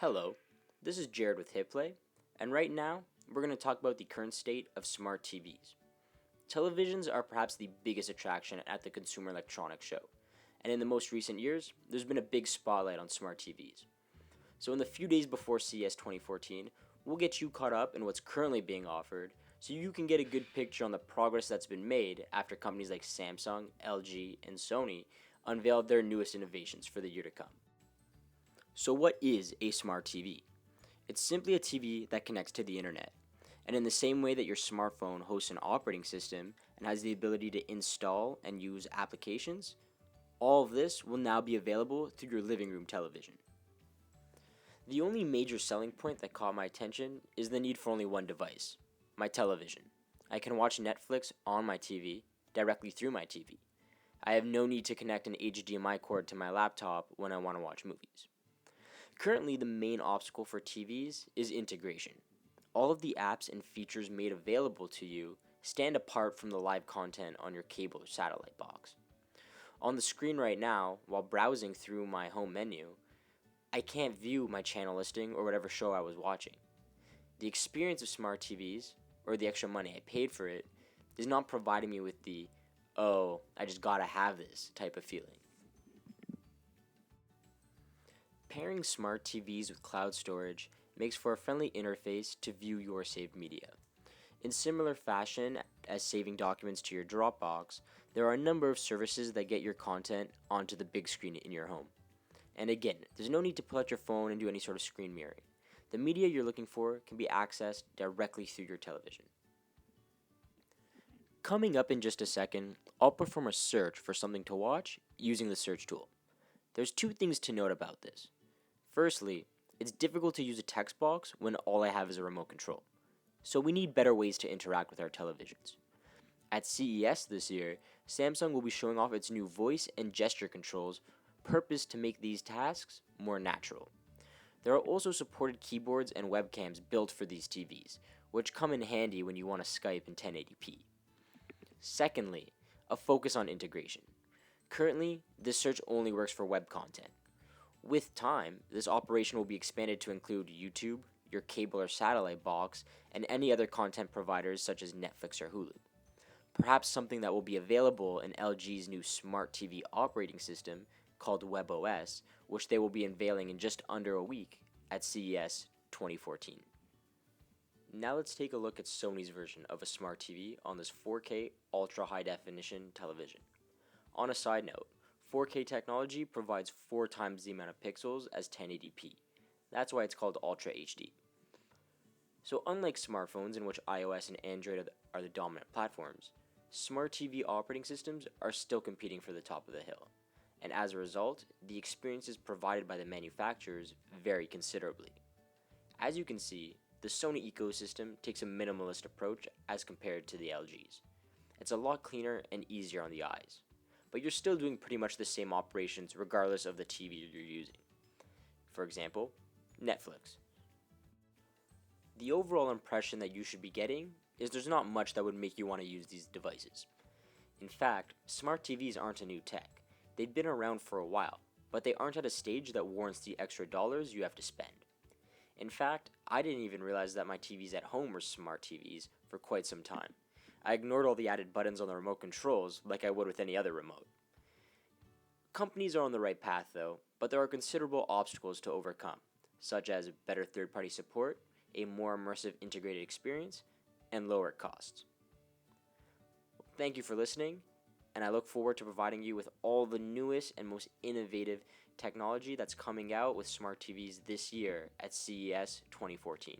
Hello, this is Jared with HitPlay, and right now we're going to talk about the current state of smart TVs. Televisions are perhaps the biggest attraction at the Consumer Electronics Show, and in the most recent years, there's been a big spotlight on smart TVs. So, in the few days before CES 2014, we'll get you caught up in what's currently being offered so you can get a good picture on the progress that's been made after companies like Samsung, LG, and Sony unveiled their newest innovations for the year to come. So, what is a smart TV? It's simply a TV that connects to the internet. And in the same way that your smartphone hosts an operating system and has the ability to install and use applications, all of this will now be available through your living room television. The only major selling point that caught my attention is the need for only one device, my television. I can watch Netflix on my TV directly through my TV. I have no need to connect an HDMI cord to my laptop when I want to watch movies. Currently, the main obstacle for TVs is integration. All of the apps and features made available to you stand apart from the live content on your cable or satellite box. On the screen right now, while browsing through my home menu, I can't view my channel listing or whatever show I was watching. The experience of smart TVs, or the extra money I paid for it, is not providing me with the, oh, I just gotta have this type of feeling. Pairing smart TVs with cloud storage makes for a friendly interface to view your saved media. In similar fashion as saving documents to your Dropbox, there are a number of services that get your content onto the big screen in your home. And again, there's no need to pull out your phone and do any sort of screen mirroring. The media you're looking for can be accessed directly through your television. Coming up in just a second, I'll perform a search for something to watch using the search tool. There's two things to note about this. Firstly, it's difficult to use a text box when all I have is a remote control. So we need better ways to interact with our televisions. At CES this year, Samsung will be showing off its new voice and gesture controls purposed to make these tasks more natural. There are also supported keyboards and webcams built for these TVs, which come in handy when you want to Skype in 1080p. Secondly, a focus on integration. Currently, this search only works for web content. With time, this operation will be expanded to include YouTube, your cable or satellite box, and any other content providers such as Netflix or Hulu. Perhaps something that will be available in LG's new smart TV operating system called WebOS, which they will be unveiling in just under a week at CES 2014. Now let's take a look at Sony's version of a smart TV on this 4K ultra high definition television. On a side note, 4K technology provides 4 times the amount of pixels as 1080p. That's why it's called Ultra HD. So unlike smartphones in which iOS and Android are the dominant platforms, smart TV operating systems are still competing for the top of the hill. And as a result, the experiences provided by the manufacturers vary considerably. As you can see, the Sony ecosystem takes a minimalist approach as compared to the LG's. It's a lot cleaner and easier on the eyes, but you're still doing pretty much the same operations regardless of the TV you're using. For example, Netflix. The overall impression that you should be getting is there's not much that would make you want to use these devices. In fact, smart TVs aren't a new tech. They've been around for a while, but they aren't at a stage that warrants the extra dollars you have to spend. In fact, I didn't even realize that my TVs at home were smart TVs for quite some time. I ignored all the added buttons on the remote controls like I would with any other remote. Companies are on the right path though, but there are considerable obstacles to overcome, such as better third-party support, a more immersive integrated experience, and lower costs. Thank you for listening, and I look forward to providing you with all the newest and most innovative technology that's coming out with smart TVs this year at CES 2014.